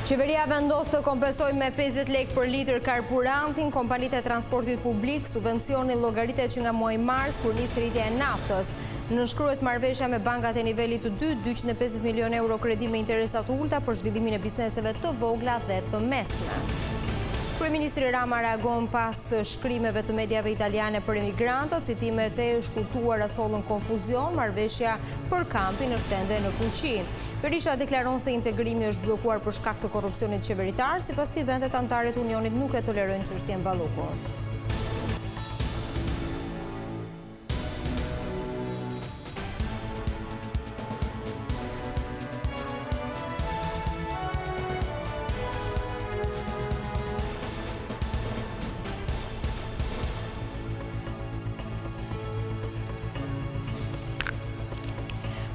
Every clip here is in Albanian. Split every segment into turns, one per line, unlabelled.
Qeveria vendos të kompensojë me 50 lekë për litër karburantin kompanitë e transportit publik, subvencioni llogaritet që nga muaji mars kur nis rritja e naftës. Nënshkruhet marrëveshja me bankat e nivelit të dytë, 250 milion euro kredi me interesa të ulta për zhvillimin e bizneseve të vogla dhe të mesme. Kryeministri Rama reagon pas shkrimeve të mediave italiane për emigrantët, citimet e shkurtuara sollën konfuzion, marrëveshja për kampin është ende në fuqi. Berisha deklaron se integrimi është bllokuar për shkak të korrupsionit qeveritar, sipas tij vendet anëtare të Unionit nuk e tolerojnë çështjen Ballukur.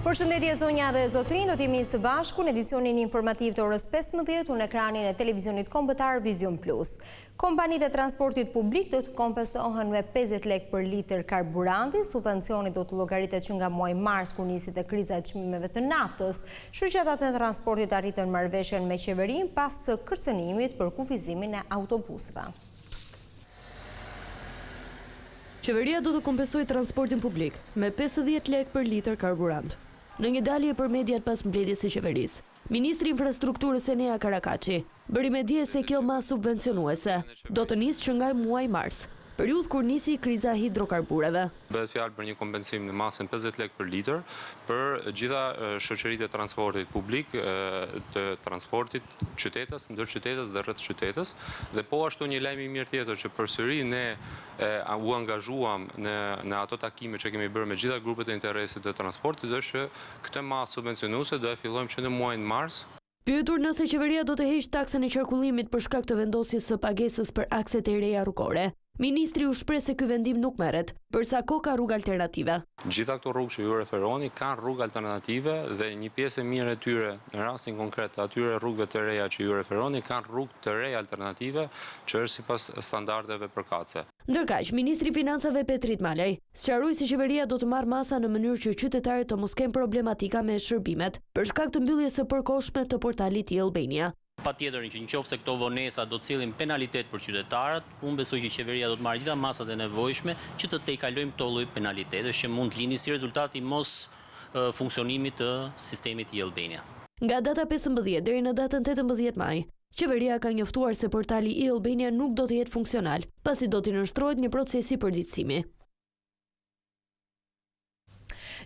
Përshëndetje zonja dhe zotrin, do t'jemi së bashku në edicionin informativ të orës 15 në ekranin e televizionit kombëtar Vision Plus. Kompanitë e transportit publik do të kompensohen me 50 lekë për litër karburanti, subvencioni do të llogaritet që nga muaji mars kur nisit e kriza e çmimeve të naftës. Shoqatat e transportit arritën marrëveshjen me qeverinë pas kërcënimit për kufizimin e autobusëve.
Qeveria do të kompensojë transportin publik me 50 lekë për litër karburant. Në një dalje për mediat pas mbledhjes së qeverisë, Ministri i Infrastrukturës Enea Karakaçi bëri me dije se kjo masë subvencionuese do të nisë që nga muaji mars, periudhë kur nisi kriza e hidrokarbureve.
Bëhet fjalë për një kompensim në masën 50 lekë për litër për gjitha shoqëritë e transportit publik, të transportit qytetës, ndër qytetës dhe rreth qytetës, dhe po ashtu një lajm i mirë tjetër që përsëri ne u angazhuam në ato takime që kemi bërë me gjitha grupet e interesit të transportit, është që këtë masë subvencionuese do e fillojmë që në muajin mars.
Pyetur nëse qeveria do të heqë taksën e qarkullimit për shkak të vendosjes së pagesës për akset e reja rrugore, Ministri u shpreh se ky vendim nuk merret, përsa ka rrugë alternative.
Gjitha këto rrugë që ju referoni kanë rrugë alternative dhe një pjesë e mirë e tyre, në rastin konkret atyre rrugëve të reja që ju referoni, kanë rrugë të reja alternative që është sipas standardeve përkatëse.
Ndërkaq, Ministri i Financave Petrit Malaj sqaroi se qeveria do të marrë masa në mënyrë që qytetarët të mos kenë problematika me shërbimet për shkak të mbylljes së përkohshme të portalit i Albania.
Patjetër që nëse këto vonesa do të sillin penalitet për qytetarët, unë besoj që qeveria do të marrë gjitha masat e nevojshme që të tejkalojmë këto lloj penalitetesh që mund të lini si rezultat i mos funksionimit të sistemit i Albania.
Nga data 15 deri në datën 18 maj, qeveria ka njoftuar se portali i Albania nuk do të jetë funksional, pasi do t'i nënshtrohet një proces i përditësimi.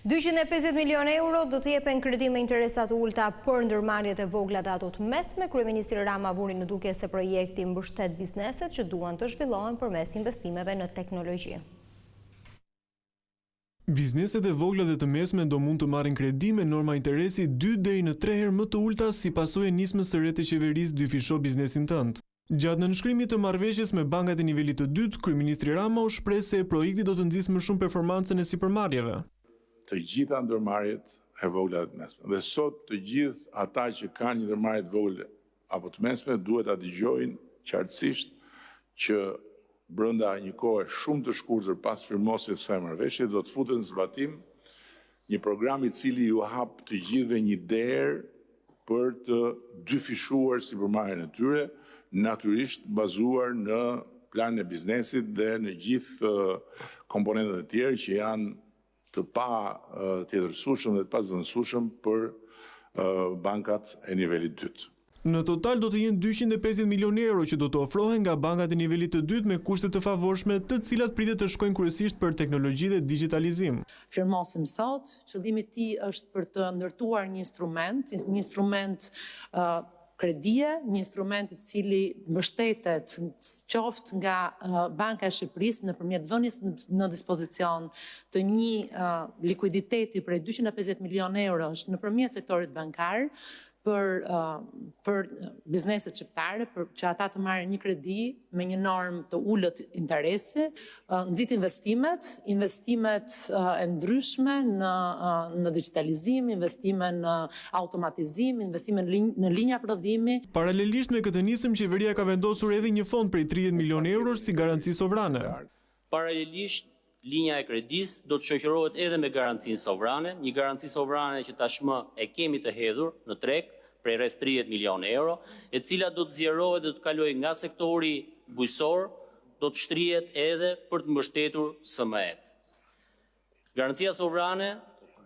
250 milion euro do të jepen kredi me interesa të ulta për ndërmarrjet e vogla dhe ato të mesme. Kryeministri Rama vuri në duke se projekti mbështet bizneset që duan të zhvillohen përmes investimeve në teknologji.
Bizneset e vogla dhe të mesme do mund të marrin kredi me norma interesi 2 deri në 3 herë më të ulta si pasojë e nismës së re të qeverisë dyfisho biznesin tënd. Gjatë nënshkrimit të marrëveshjes me bankat e nivelit të dytë, kryeministri Rama u shpreh se projekti do të nxjisë më shumë performancën e sipërmarrjeve.
Të gjitha ndërmarrjet e vogla dhe të mesme. Dhe sot të gjithë ata që kanë një ndërmarrje të vogël apo të mesme duhet ta dëgjojnë qartësisht që brenda një kohe shumë të shkurtër pas firmosjes së marrëveshjes do të futen në zbatim një program i cili ju hap të gjithëve një derë për të dyfishuar sipërmarrjen e tyre, natyrisht bazuar në planin e biznesit dhe në gjithë komponentët e tjerë që janë të pa tjetërsueshëm dhe të pazëvendësueshëm për bankat e nivelit dytë.
Në total do të jenë 250 milion euro që do të ofrohen nga bankat e nivelit të dytë me kushte të favorshme, të cilat pritet të shkojnë kryesisht për teknologji dhe digitalizim.
Firmosim sot, qëllimi i tij është për të ndërtuar një instrument kredie, një instrument i cili mbështetet qoftë nga Banka e Shqipërisë nëpërmjet vënies në dispozicion të një likuiditeti prej 250 milion euro nëpërmjet sektorit bankar për bizneset shqiptare, për që ata të marrin një kredi me një normë të ulët interesi, nxit investimet e ndryshme në digitalizim, investime në automatizim, investime në linja prodhimi.
Paralelisht me këtë nisëm, qeveria ka vendosur edhe një fond prej 30 milion eurosh si garanci sovrane.
Paralelisht, linja e kredis do të shoqërohet edhe me garancinë sovrane, një garanci sovrane që tashmë e kemi të hedhur në treg, prej rreth 30 milion euro, e cila do të zgjerohet dhe të kalojë nga sektori bujqësor, do të shtrihet edhe për të mbështetur SME-t. Garancia sovrane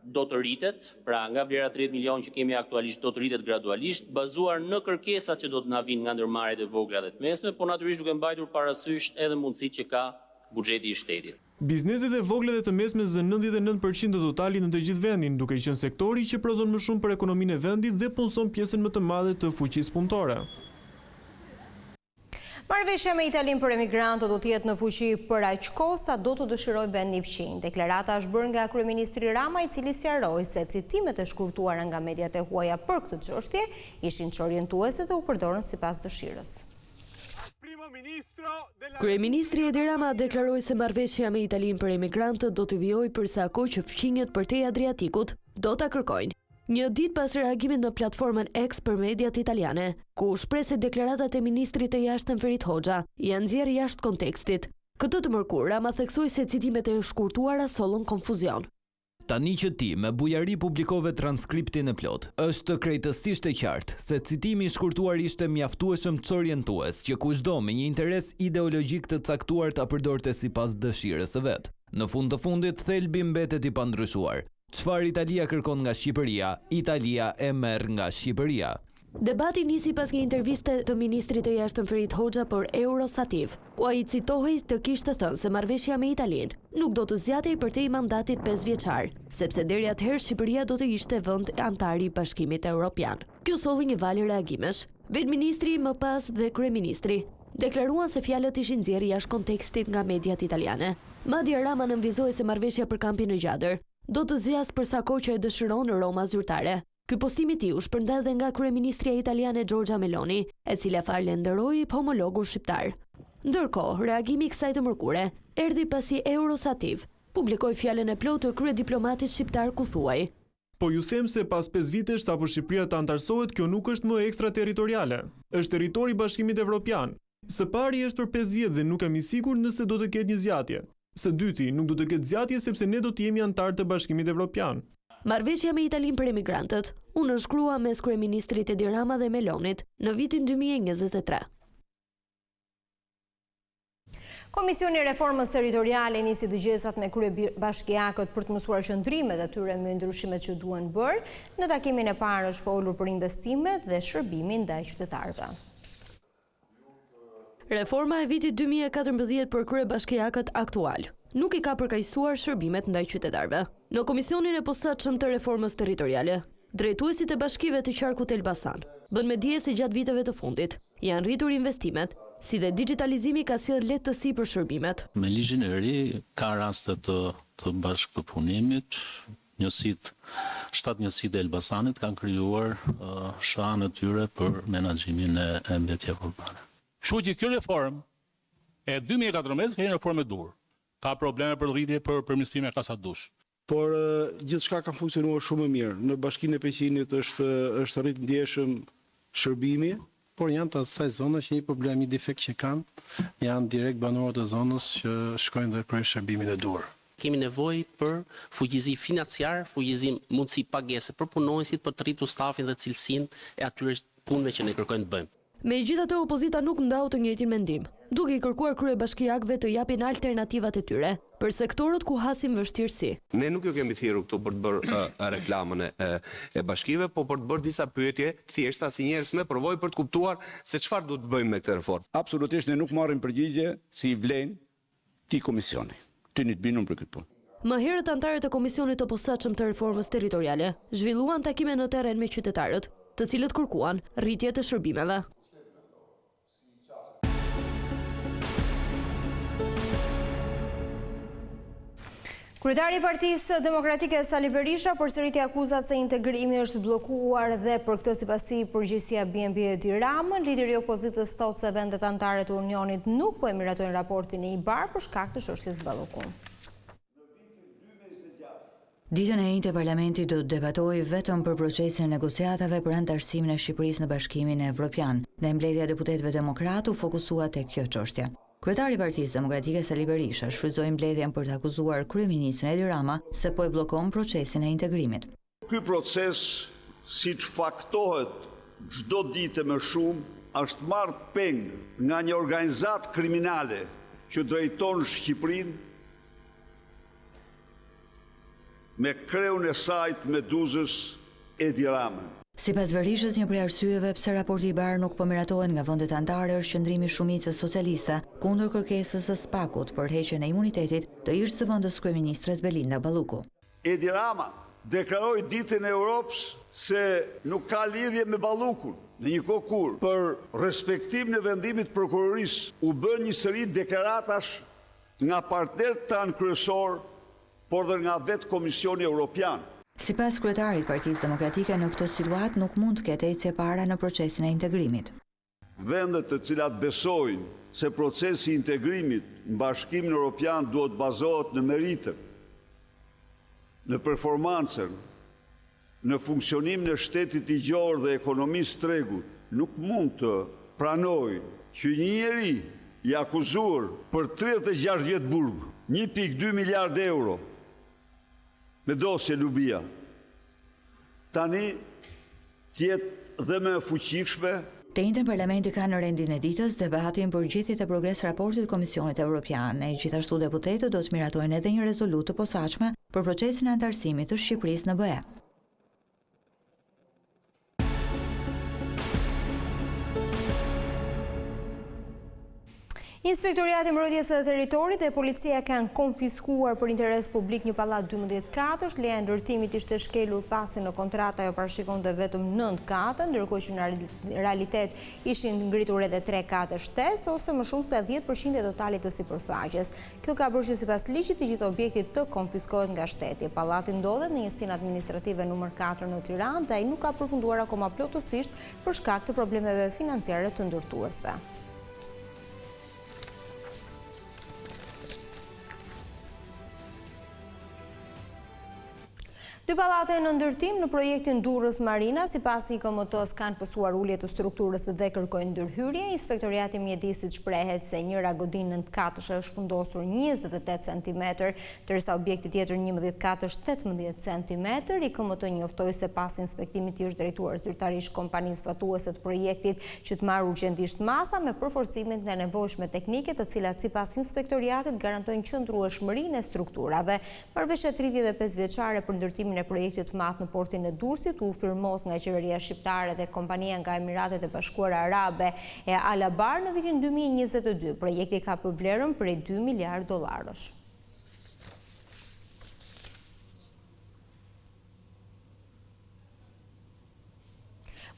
do të rritet, pra nga vlera 30 milion që kemi aktualisht do të rritet gradualisht, bazuar në kërkesat që do të na vinë nga ndërmarrjet e vogla dhe të mesme, por natyrisht duke mbajtur parasysh edhe mundësitë që ka buxheti i shtetit.
Bizneset e vogla dhe të mesme zën 99% të totalit në të gjithë vendin, duke qenë sektori që prodhon më shumë për ekonominë e vendit dhe punson pjesën më të madhe të fuqisë punëtore.
Marrëveshja me Italinë për emigrantët do të jetë në fuqi për aq kohë sa do të dëshirojë vendi fqinj. Deklarata është bërë nga kryeministri Rama, i cili sqaroi se citimet e shkurtuara nga mediat e huaja për këtë çështje ishin çorientuese dhe u përdorën sipas dëshirës.
Kryeministri Edi Rama deklaroi se marrëveshja me Italinë për emigrantët do të vijojë për sa kohë që fqinjet përtej Adriatikut do ta kërkojnë. Një ditë pas reagimit në platformën X për mediat italiane, ku shpreh se deklaratat e ministrit të jashtëm Ferit Hoxha janë nxjerrë jashtë kontekstit. Këtë të mërkur, Rama theksoi se citimet e shkurtuara sollën konfuzion.
Tani që ti me bujari publikove transkriptin e plot, është krejtësisht e qartë se citimi i shkurtuar ishte mjaftueshëm çorientues që kushdo me një interes ideologjik të caktuar ta përdorte sipas dëshirës së vet. Në fund të fundit thelbi mbetet i pandryshuar. Çfarë Italia kërkon nga Shqipëria, Italia e merr nga Shqipëria.
Debati nisi pas një interviste të ministrit të jashtëm Ferit Hoxha për Eurosativ, ku ai citohej të kishte thënë se marrëveshja me Italinë nuk do të zgjatej përtej mandatit 5 vjeçar, sepse deri atëherë Shqipëria do të ishte vend antar i Bashkimit Evropian. Kjo solli një valë reagimesh. Vetë ministri, më pas dhe kryeministri deklaruan se fjalët ishin nxjerrë jashtë kontekstit nga mediat italiane. Madje Rama nënvizoi se marrëveshja për kampin në Gjadër do të zgjas për sa kohë që e dëshiron Roma zyrtare. Ky postim i tij u shpërndat dhe nga kryeministria italiane Giorgia Meloni, e cila falenderoi homologun shqiptar. Ndërkohë, reagimi i kësaj të mërkure erdhi pasi Eurosativ publikoi fjalën e plotë të kryediplomatit shqiptar ku thuaj:
Po ju them se pas 5 vitesh sapo Shqipëria të antarësohet, kjo nuk është më ekstraterritoriale. Është territori i Bashkimit Evropian. Së pari është për 5 vjet dhe nuk jam i sigurt nëse do të ketë një zgjatje. Së dyti, nuk do të ketë zgjatje sepse ne do të jemi antar të Bashkimit Evropian.
Marrëveshja me Italinë për emigrantët u nënshkrua mes kryeministrit Edi Rama dhe Melonit në vitin 2023.
Komisioni i Reformës Territoriale nisi dëgjesat me kryebashkiakët për të mësuar qëndrimet e tyre me ndryshimet që duhen bërë. Në takimin e parë është folur për investimet dhe shërbimin ndaj qytetarëve.
Reforma e vitit 2014 për kryebashkiakët aktual nuk i ka përkaqësuar shërbimet ndaj qytetarëve. Në komisionin e posaçëm të reformës territoriale, drejtuesit e bashkive të qarkut Elbasan bën me dije se gjatë viteve të fundit janë rritur investimet, si dhe digitalizimi ka sjellë lehtësi për shërbimet.
Me ligjin e ri ka raste të bashkëpunimit, 7 njësitë e Elbasanit kanë krijuar shan e tyre për menaxhimin e mbetjeve urbane.
Kështu që kjo reformë e 2014 ka një reformë e dur. Ka probleme për rritje për përmirësime ka sa dush.
Por gjithçka ka funksionuar shumë mirë. Në Bashkinë e Peqinit është rrit ndjeshëm shërbimi,
por janë të asaj zona që një problem, një defekt që kanë, janë direkt banorët e zonës që shkojnë dhe kryejnë shërbimin e dur.
Kemi nevojë për fuqizim financiar, fuqizim mundësi pagese për punonësit, për të rritur stafin dhe cilësinë e atyre punëve që ne kërkojmë të bëjmë.
Megjithatë, opozita nuk ndau të njëjtin mendim, duke i kërkuar kryebashkiakëve të japin alternativat e tyre për sektorët ku hasim vështirësi.
Ne nuk ju kemi thirrur këtu për të bërë reklamën e bashkive, po për të bërë disa pyetje thjeshta si njerëz me provojë për të kuptuar se çfarë do të bëjmë me këtë reformë.
Absolutisht ne nuk marrim përgjigje si i vlen ti komisioni. Ty një të binum për këtë punë.
Më herët antarët e Komisionit të Posaçëm të Reformës Territoriale zhvilluan takime në terren me qytetarët, të cilët kërkuan rritje të shërbimeve.
Kryetari i Partisë Demokratike Sali Berisha përsëriti akuzat se integrimi është bllokuar dhe për këtë sipas tij përgjegjësia BNB Edi Rama. Lideri i opozitës thotë se vendet anëtare të Unionit nuk po e miratojnë raportin e IBAR për shkak të çështjes Ballokun.
Ditën e njëjtë parlamenti do të debatojë vetëm për procesin e negociatave për antarësimin e Shqipërisë në Bashkimin Evropian, dhe mbledhja e deputetëve demokratë u fokusua tek kjo çështje. Kryetari i Partisë Demokratike Sali Berisha shfrytzoi mbledhjen për të akuzuar kryeministrin Edi Rama se po e bllokon procesin e integrimit.
Ky proces, siç faktohet çdo ditë më shumë është marrë peng nga një organizatë kriminale që drejton Shqipërinë me kreun e sajt Meduzës Edi Ramën.
Sipas Berishës, një prej arsyeve pse raporti i Bar nuk po miratohet nga vendet anëtare është qëndrimi i shumicës socialiste kundër kërkesës së SPAK-ut për heqjen e imunitetit të ish së vendës kryeministres Belinda Balluku.
Edi Rama deklaroi ditën e Europës se nuk ka lidhje me Ballukun. Në një kohë kur për respektimin e vendimit të prokurorisë u bën një seri deklaratash nga partnerët tanë kryesor, por dhe nga vetë Komisioni Evropian.
Sipas kryetarit të Partisë Demokratike, në këtë situatë nuk mund të ketë ecje para në procesin e integrimit.
Vendet të cilat besojnë se procesi i integrimit në Bashkimin Evropian duhet bazohet në meritën, në performancën, në funksionimin e shtetit ligjor dhe ekonomisë tregut, nuk mund të pranojnë që një njeri i akuzuar për 36 vjet burg, 1.2 miliard euro me dosje Lubia, tani tjetë dhe me fuqishme.
Të njëjtën parlamenti ka në rendin e ditës debatin për gjithjet e progres raportit Komisionit Evropian. E gjithashtu deputetët do të miratojnë edhe një rezolutë të posaçme për procesin e anëtarësimit të Shqipërisë në BE.
Inspektoriati i Mbrojtjes së Territorit dhe policia kanë konfiskuar për interes publik një pallat 12 katësh. Leja e ndërtimit ishte shkelur pasi në kontratë ajo parashikonte vetëm 9 katë, ndërkohë që në realitet ishin ngritur edhe 3 katë shtesë ose më shumë se 10% e totalit të sipërfaqes. Kjo ka bërë që sipas ligjit të gjithë objektit të konfiskohet nga shteti. Pallati ndodhet në njësinë administrative numër 4 në Tiranë dhe ai nuk ka përfunduar akoma plotësisht për shkak të problemeve financiare të ndërtuesve. Dy pallate në ndërtim në projektin Durrës Marina, sipas IKMT-s kanë pësuar ulje të strukturës dhe kërkojnë ndërhyrje. Inspektoriati i Mjedisit shprehet se njëra godinë 9 katëshe është fundosur 28 cm, ndërsa objekti tjetër 11 katësh 18 cm. IKMT njoftoi se pas inspektimit i është drejtuar zyrtarisht kompanisë zbatuese të projektit që të marrë urgjentisht masa me përforcimet e nevojshme teknike, të cilat sipas inspektoriatit garantojnë qëndrueshmërinë e strukturave. Marrëveshja 35 vjeçare për ndërtimin e projektit të madh në portin e Durrësit u firmos nga qeveria shqiptare dhe kompania nga Emiratet e Bashkuara Arabe e Alabar në vitin 2022. Projekti ka për vlerën prej $2 miliard.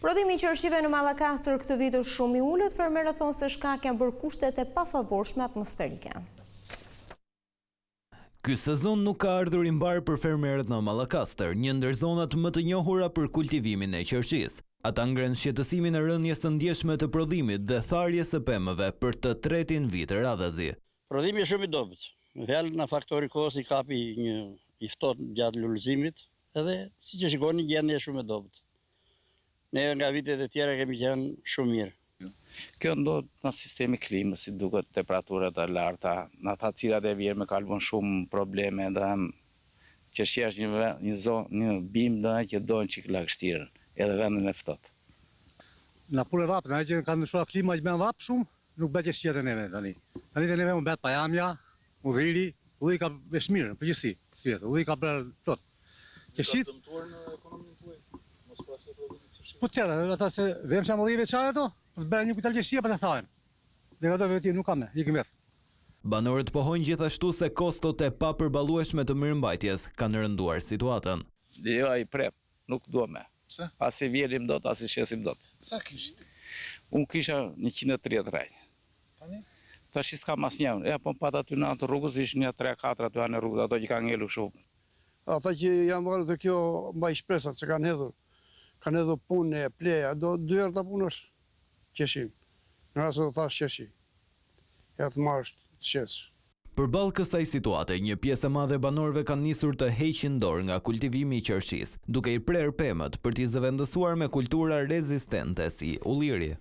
Prodhimi i qershive në Mallakastër këtë vit është shumë i ulët, fermerët thonë se shkak janë bërë kushtet e pafavorshme atmosferike.
Ky sezon nuk ka ardhur i mbar për fermerët në Mallakastër, një ndër zonat më të njohura për kultivimin e qershisë. Ata ngren shqetësimin e rënjes së ndjeshme të prodhimit dhe tharjes së pemëve për të tretin vit radhazi.
Prodhimi është shumë i dobët. Vjallë në faktori kohës i kapi një i ftohtë gjatë lullëzimit, edhe siç e shikoni gjendja është shumë e dobët. Ne nga vitet e tjera kemi qenë shumë mirë.
Kjo ndodh në sistemi klimës, si duket temperaturat e larta, në ata cilat e vjerë me kalbon shumë probleme, dhe qershia është një bimë dhe që dojnë që lagështirën, edhe vendin e ftohtë.
Në pure vapë, në që kanë nëshua klima që ben vapë shumë, nuk bet qershia të neve tani. Tani të neve më bet pajamja, udhiri, udhiri ka veshmirë, përgjësi, si vetë, udhiri ka bërë plot. Qershit? Po tjera, ata se vem që më 10 veçare to, të bërë një kutal qeshia për të thajnë. Dhe nga do veti nuk kam ne, ikim vetë.
Banorët pohojnë gjithashtu se kostot e papërballueshme të mirëmbajtjes kanë rënduar situatën.
Jo, ai prep, nuk dua me.
Pse?
As i vjerim dot, as i shesim dot.
Sa kishit?
Unë kisha 130 rajnë.
Tani?
Tash s'kam asnjë. Ja, po pat aty në atë rrugës ishin një 3-4 aty në rrugë, ato që kanë ngelu shumë.
Ata që janë marrë të kjo mbaj shpresat që kanë hedhur punë e pleja, do 2 herë ta punësh qeshim. Në rrasë do thash qeshi. Ja të marrë të qesh.
Përballë kësaj situate, një pjesë e madhe e banorëve kanë nisur të heqin dorë nga kultivimi i qershisë, duke i prerë pemët për t'i zëvendësuar me kultura rezistente si ulliri.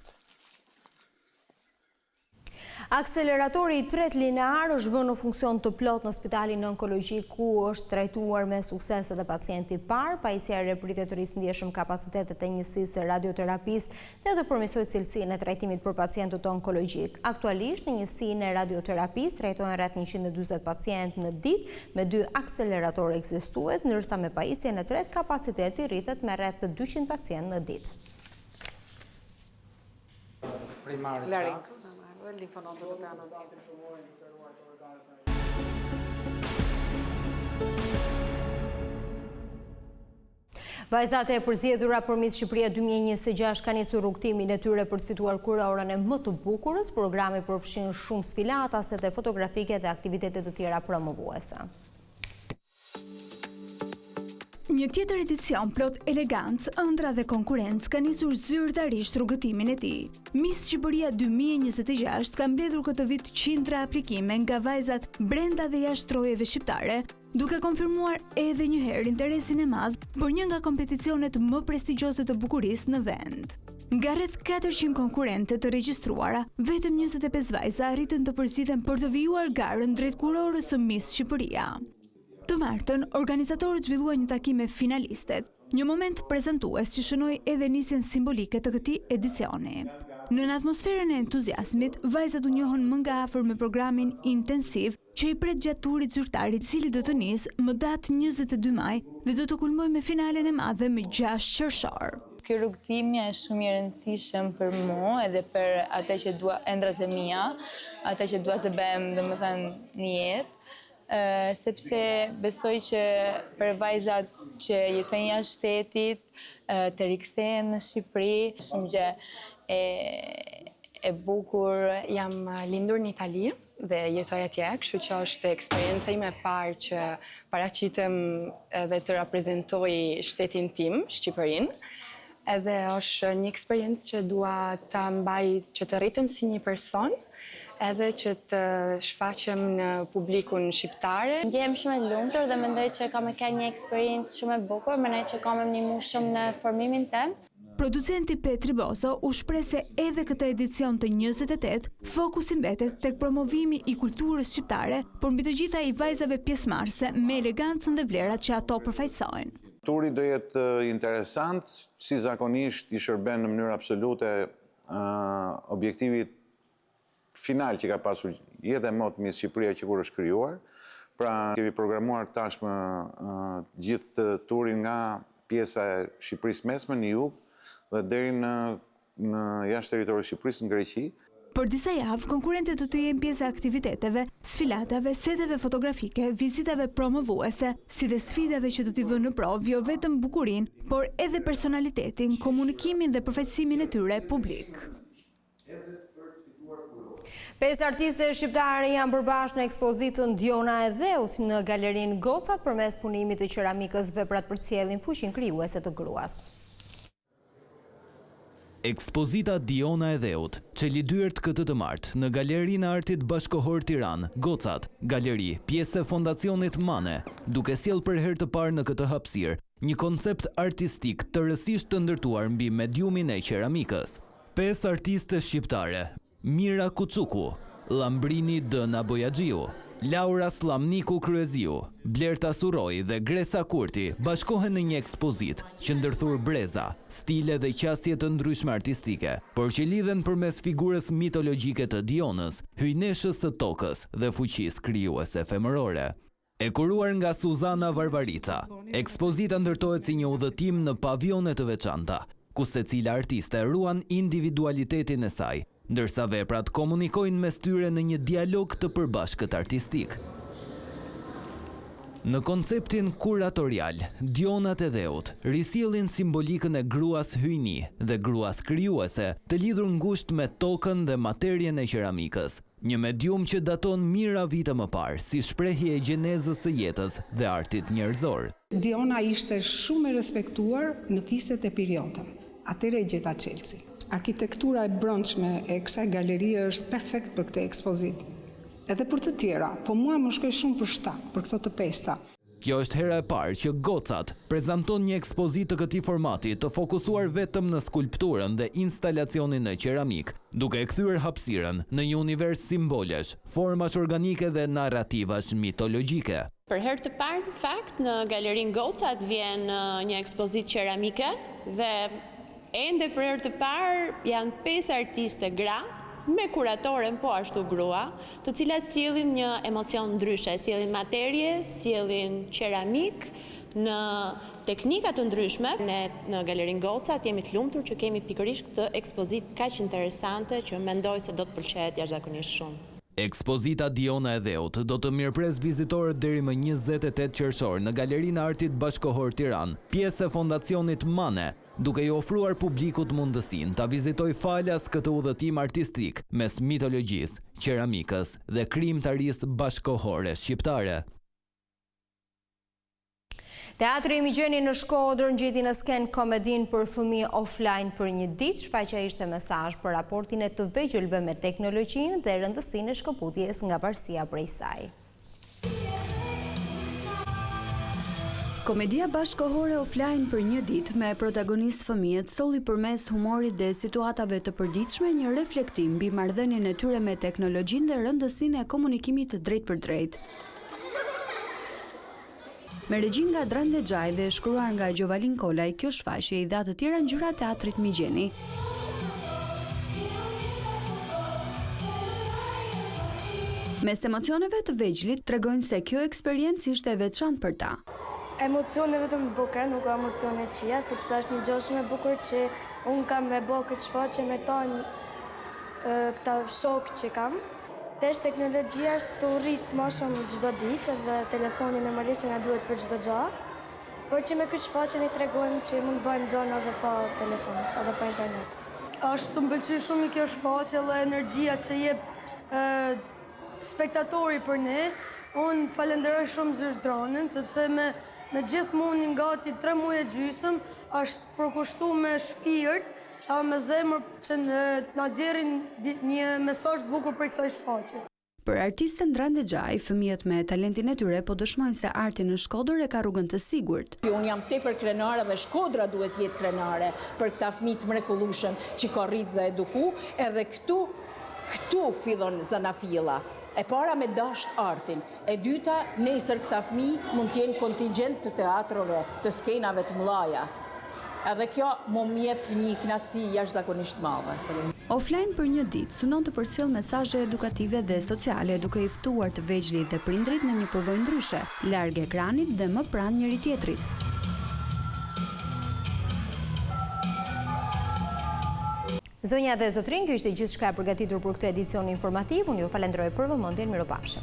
Akseleratori i tret linear është vënë në funksion të plot në spitalin onkologjik ku është trajtuar me sukses edhe pacienti i parë. Pajisja repritet të risëndjeshëm kapacitetet e njësisë së radioterapisë dhe të përmirësojë cilësinë e trajtimit për pacientët onkologjik. Aktualisht në njësinë e radioterapisë trajtohen rreth 140 pacientë në ditë me 2 akseleratorë ekzistues, ndërsa me pajisjen e tretë kapaciteti rritet me rreth 200 pacientë në ditë. Vajzat e përzgjedhura për Miss Shqipëria 2026 kanë nisur rrugtimin e tyre për të fituar kurorën e më të bukurës. Programi përfshin shumë sfilata, sete fotografike dhe aktivitete të tjera promovuese.
Një tjetër edicion plot elegancë, ëndra dhe konkurencë ka nisur zyrtarisht rrugëtimin e tij. Miss Shqipëria 2026 ka mbledhur këtë vit qindra aplikime nga vajzat brenda dhe jashtë trojeve shqiptare, duke konfirmuar edhe një herë interesin e madh për një nga kompeticionet më prestigjioze të bukurisë në vend. Nga rreth 400 konkurrente të regjistruara, vetëm 25 vajza arritën të përzgjidhen për të vijuar garën drejt kurorës së Miss Shqipëria. Të martën, organizatorët zhvilluan një takim me finalistet, një moment prezantues që shënoi edhe nisjen simbolike të këtij edicioni. Në atmosferën e entuziazmit, vajzat u njohën më nga afër me programin intensiv që i pret gjatë turit zyrtar i cili do të nisë më datë 22 maj dhe do të kulmojë me finalen e madhe më 6 qershor.
Ky rrugtim është shumë i rëndësishëm për mua edhe për atë që dua ëndrat e mia, atë që dua të bëjmë, domethënë në jetë. Sepse besoj që për vajzat që jetojnë jashtë shtetit, të rikthehen në Shqipëri, shumë gjë e bukur.
Jam lindur në Itali dhe jetoj atje, kështu që është eksperjenca ime e parë që paraqitem edhe të reprezentoj shtetin tim, Shqipërinë. Edhe është një eksperiencë që dua ta mbaj, që të rritem si një person, edhe që të shfaqem në publikun shqiptare.
Ndjehem shumë e lumtur dhe mendoj që kam një eksperiencë shumë e bukur, mendoj që kam ndihmuar shumë në formimin tim.
Producenti Petri Bozo u shpreh se edhe këtë edicion të 28 fokusi mbetet tek promovimi i kulturës shqiptare, por mbi të gjitha i vajzave pjesëmarrëse me elegancën dhe vlerat që ato përfaqësojnë.
Turi do jetë interesant, si zakonisht i shërben në mënyrë absolute objektivit final që ka pasur jetë e motë Miss Shqipëria që kur është krijuar. Pra kemi programuar tashmë gjithë turin nga pjesa e Shqipërisë mesme në jug dhe deri në jashtë territorit të Shqipërisë në Greqi.
Për disa javë, konkurrentët do të jenë pjesë e aktiviteteve, sfilatave, seteve fotografike, vizitave promovuese, si dhe sfidave që do t'i vënë në provë jo vetëm bukurinë, por edhe personalitetin, komunikimin dhe përfaqësimin e tyre publik.
5 artiste shqiptare janë përbashkë në ekspozitën Diona e Dheut në galerinë Gocat përmes punimit të qeramikës veprat përcjellin fuqinë krijuese të gruas.
Ekspozita Diona e Dheut, çeli dyert këtë të martë në Galerinë e Artit Bashkohor Tiranë, Gocat, galeri, pjesë e Fondacionit Mane, duke sjellë për herë të parë në këtë hapësirë një koncept artistik të rësisht të ndërtuar mbi mediumin e qeramikës. 5 artiste shqiptare: Mira Kuçuku, Lambrini Dëna Bojaxhiu, Laura Slamniku Kryeziu, Blerta Suroj dhe Gresa Kurti bashkohen në një ekspozit që ndërthur breza, stile dhe qasje të ndryshme artistike, por që lidhen përmes figurës mitologjike të Dionës, hyjneshës së tokës dhe fuqisë krijuese femërore. E kuruar nga Suzana Varvarica, ekspozita ndërtohet si një udhëtim në pavione të veçanta, ku secila artiste ruan individualitetin e saj, ndërsa veprat komunikojnë mes tyre në një dialog të përbashkët artistik. Në konceptin kuratorial, Dionat e Dheut risjellin simbolikën e gruas hyjni dhe gruas krijuese, të lidhur ngushtë me tokën dhe materjen e qeramikës, një medium që daton mijëra vite më parë si shprehje e gjenezës së jetës dhe artit njerëzor.
Diona ishte shumë e respektuar në fiset e periodën. Atëre e gjeta Chelsea. Arkitektura e brendshme e kësaj galerie është perfekt për këtë ekspozitë. Edhe për të tjera, po mua më shkoi shumë për shtat për këto të pesta.
Kjo është hera e parë që Gocat prezanton një ekspozitë të këtij formati të fokusuar vetëm në skulpturën dhe instalacionin në qeramik, duke e kthyer hapësirën në një univers simbolesh, formash organike dhe narrativash mitologjike.
Për herë të parë, në fakt, në galerinë Gocat vjen një ekspozitë qeramike dhe ende për herë të parë janë 5 artiste gra me kuratoren po ashtu grua, të cilat sjellin një emocion ndryshe, sjellin materie, sjellin qeramik në teknika të ndryshme. Ne në galerinë Gocat jemi të lumtur që kemi pikërisht këtë ekspozitë kaq interesante që mendoj se do të pëlqejë jashtëzakonisht shumë.
Ekspozita Diona e Dheut do të mirëpres vizitorët deri më 28 qershor në Galerinë e Artit Bashkohor Tiranë, pjesë e Fondacionit Mane, duke i ofruar publikut mundësinë ta vizitoj falas këtë udhëtim artistik mes mitologjisë, qeramikës dhe krijimtarisë bashkohore shqiptare.
Teatri Imigjeni në Shkodër ngjiti në sken komedin për fëmijë offline për një ditë. Shfaqja ishte mesazh për raportin e të vegjëlve me teknologjinë dhe rëndësinë e shkëputjes nga varësia prej saj.
Komedia bashkohore offline për një ditë me protagonist fëmijët solli përmes humorit dhe situatave të përditshme një reflektim mbi marrëdhënien e tyre me teknologjinë dhe rëndësinë e komunikimit të drejtë për drejtë. Me regjin nga Dran Lexhaj dhe shkruar nga Gjovalin Kolaj, kjo shfaqje i dha të tjera ngjyra teatrit Migjeni. Mes emocioneve të vegjlit tregojnë se kjo eksperiencë ishte e veçantë për ta.
Emocione vetëm të bukura, nuk ka emocione qija, sepse është një gjë shumë e bukur që unë kam me bë këtë shfaqje me këta shok që kam. Tesh teknologjia është të rrit më shumë çdo ditë dhe telefoni normalisht na duhet për çdo gjë. Por që me këtë shfaqje ne tregojmë që mund të bëjmë gjëra edhe pa telefon, edhe pa internet.
Ashtu më pëlqej shumë kjo shfaqje dhe energjia që jep spektatori për ne. Unë falenderoj shumë Zysh Dranën sepse me gjithmonë gati 3 muaj e gjysmë është përkushtuar me shpirt a me zemër që na nxjerrin një mesazh të bukur për kësaj shfaqje.
Për artistën Dran Lexhaj, fëmijët me talentin e tyre po dëshmojnë se arti në Shkodër e ka rrugën të sigurt.
Unë jam tepër krenare dhe Shkodra duhet jetë krenare për këta fëmijë të mrekullueshëm që ka rrit dhe eduku, edhe këtu fillon zanafilla. E para me dasht artin, e dyta nesër këta fëmijë mund të jenë kontingjent të teatrove, të skenave të mëdha. Edhe kjo më jep një kënaqësi jashtëzakonisht madhe.
Offline për një ditë synon të përcjell mesazhe edukative dhe sociale duke i ftuar të vegjëlit dhe prindrit në një përvojë ndryshe, larg ekranit dhe më pranë njëri tjetrit.
Zonja dhe zotrin, kjo ishte gjithçka përgatitur për këtë edicion informativ. Unë ju falenderoj për vëmendjen, mirupafshim.